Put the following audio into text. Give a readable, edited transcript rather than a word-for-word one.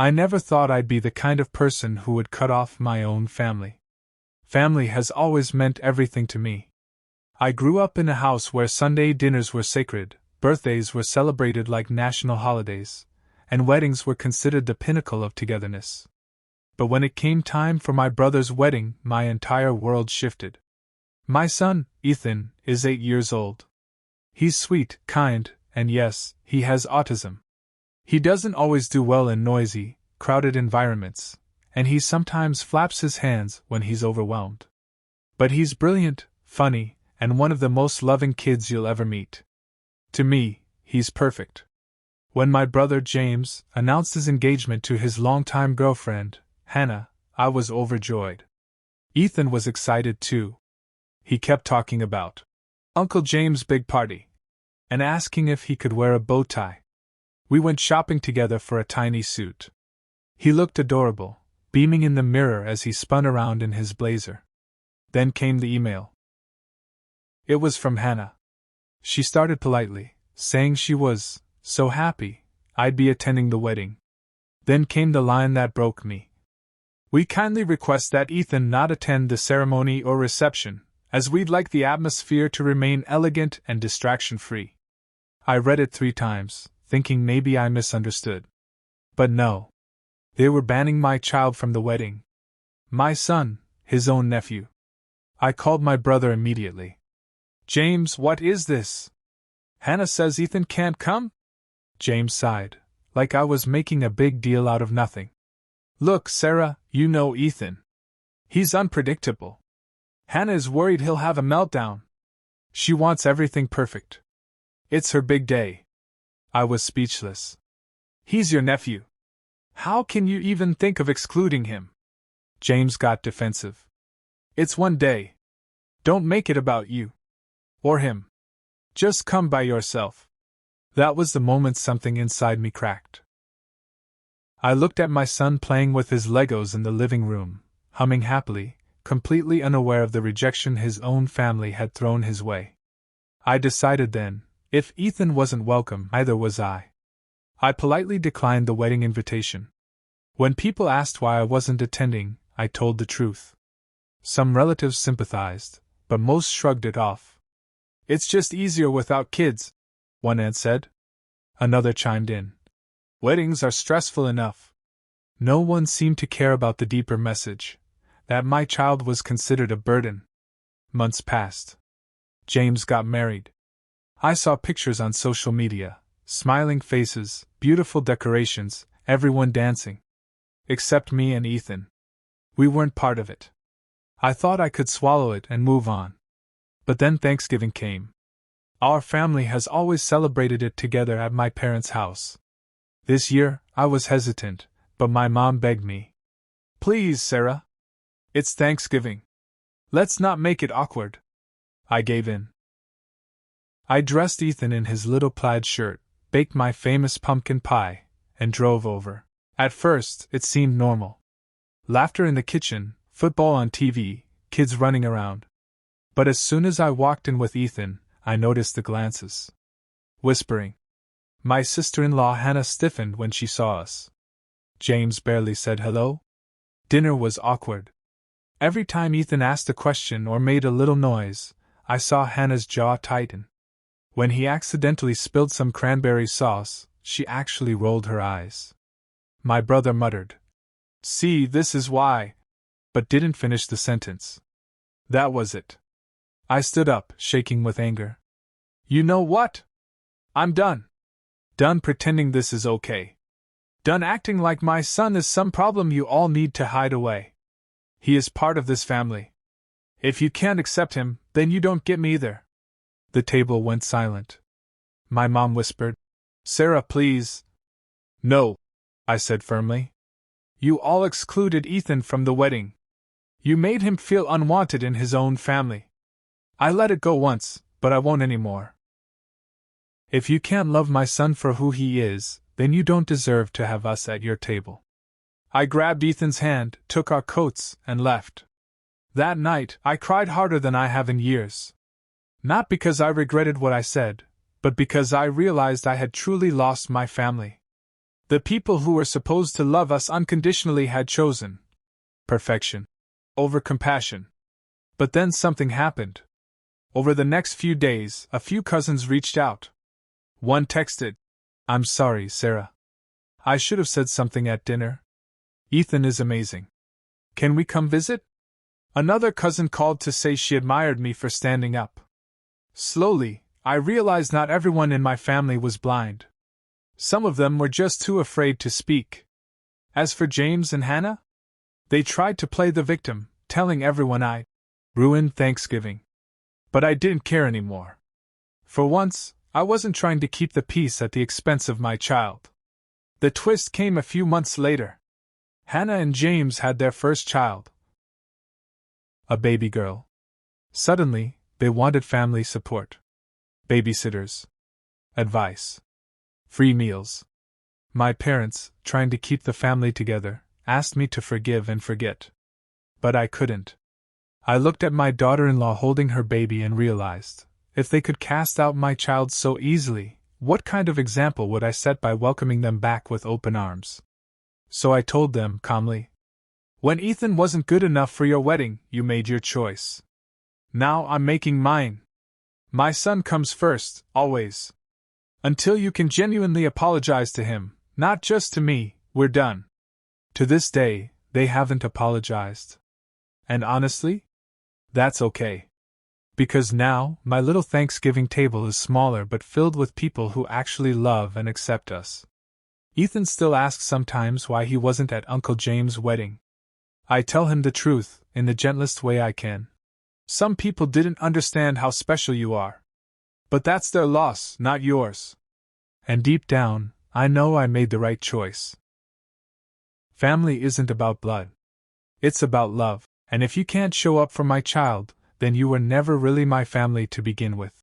I never thought I'd be the kind of person who would cut off my own family. Family has always meant everything to me. I grew up in a house where Sunday dinners were sacred, birthdays were celebrated like national holidays, and weddings were considered the pinnacle of togetherness. But when it came time for my brother's wedding, my entire world shifted. My son, Ethan, is 8 years old. He's sweet, kind, and yes, he has autism. He doesn't always do well in noisy, crowded environments, and he sometimes flaps his hands when he's overwhelmed. But he's brilliant, funny, and one of the most loving kids you'll ever meet. To me, he's perfect. When my brother James announced his engagement to his longtime girlfriend, Hannah, I was overjoyed. Ethan was excited too. He kept talking about Uncle James' big party and asking if he could wear a bow tie. We went shopping together for a tiny suit. He looked adorable, beaming in the mirror as he spun around in his blazer. Then came the email. It was from Hannah. She started politely, saying she was so happy I'd be attending the wedding. Then came the line that broke me. We kindly request that Ethan not attend the ceremony or reception, as we'd like the atmosphere to remain elegant and distraction-free. I read it 3 times, thinking maybe I misunderstood. But no. They were banning my child from the wedding. My son, his own nephew. I called my brother immediately. James, what is this? Hannah says Ethan can't come? James sighed, like I was making a big deal out of nothing. Look, Sarah, you know Ethan. He's unpredictable. Hannah is worried he'll have a meltdown. She wants everything perfect. It's her big day. I was speechless. He's your nephew. How can you even think of excluding him? James got defensive. It's one day. Don't make it about you. Or him. Just come by yourself. That was the moment something inside me cracked. I looked at my son playing with his Legos in the living room, humming happily, completely unaware of the rejection his own family had thrown his way. I decided then, if Ethan wasn't welcome, neither was I. I politely declined the wedding invitation. When people asked why I wasn't attending, I told the truth. Some relatives sympathized, but most shrugged it off. It's just easier without kids, one aunt said. Another chimed in. Weddings are stressful enough. No one seemed to care about the deeper message, that my child was considered a burden. Months passed. James got married. I saw pictures on social media, smiling faces, beautiful decorations, everyone dancing. Except me and Ethan. We weren't part of it. I thought I could swallow it and move on. But then Thanksgiving came. Our family has always celebrated it together at my parents' house. This year, I was hesitant, but my mom begged me. Please, Sarah. It's Thanksgiving. Let's not make it awkward. I gave in. I dressed Ethan in his little plaid shirt, baked my famous pumpkin pie, and drove over. At first, it seemed normal. Laughter in the kitchen, football on TV, kids running around. But as soon as I walked in with Ethan, I noticed the glances. Whispering. My sister-in-law Hannah stiffened when she saw us. James barely said hello. Dinner was awkward. Every time Ethan asked a question or made a little noise, I saw Hannah's jaw tighten. When he accidentally spilled some cranberry sauce, she actually rolled her eyes. My brother muttered, "See, this is why," but didn't finish the sentence. That was it. I stood up, shaking with anger. You know what? I'm done. Done pretending this is okay. Done acting like my son is some problem you all need to hide away. He is part of this family. If you can't accept him, then you don't get me either. The table went silent. My mom whispered, Sarah, please. No, I said firmly. You all excluded Ethan from the wedding. You made him feel unwanted in his own family. I let it go once, but I won't anymore. If you can't love my son for who he is, then you don't deserve to have us at your table. I grabbed Ethan's hand, took our coats, and left. That night, I cried harder than I have in years. Not because I regretted what I said, but because I realized I had truly lost my family. The people who were supposed to love us unconditionally had chosen perfection over compassion. But then something happened. Over the next few days, a few cousins reached out. One texted, "I'm sorry, Sarah. I should have said something at dinner. Ethan is amazing. Can we come visit?" Another cousin called to say she admired me for standing up. Slowly, I realized not everyone in my family was blind. Some of them were just too afraid to speak. As for James and Hannah, they tried to play the victim, telling everyone I ruined Thanksgiving. But I didn't care anymore. For once, I wasn't trying to keep the peace at the expense of my child. The twist came a few months later. Hannah and James had their first child, a baby girl. Suddenly, they wanted family support. Babysitters. Advice. Free meals. My parents, trying to keep the family together, asked me to forgive and forget. But I couldn't. I looked at my daughter-in-law holding her baby and realized, if they could cast out my child so easily, what kind of example would I set by welcoming them back with open arms? So I told them calmly, "When Ethan wasn't good enough for your wedding, you made your choice. Now I'm making mine. My son comes first, always. Until you can genuinely apologize to him, not just to me, we're done." To this day, they haven't apologized. And honestly, that's okay. Because now, my little Thanksgiving table is smaller but filled with people who actually love and accept us. Ethan still asks sometimes why he wasn't at Uncle James' wedding. I tell him the truth, in the gentlest way I can. Some people didn't understand how special you are. But that's their loss, not yours. And deep down, I know I made the right choice. Family isn't about blood. It's about love, and if you can't show up for my child, then you were never really my family to begin with.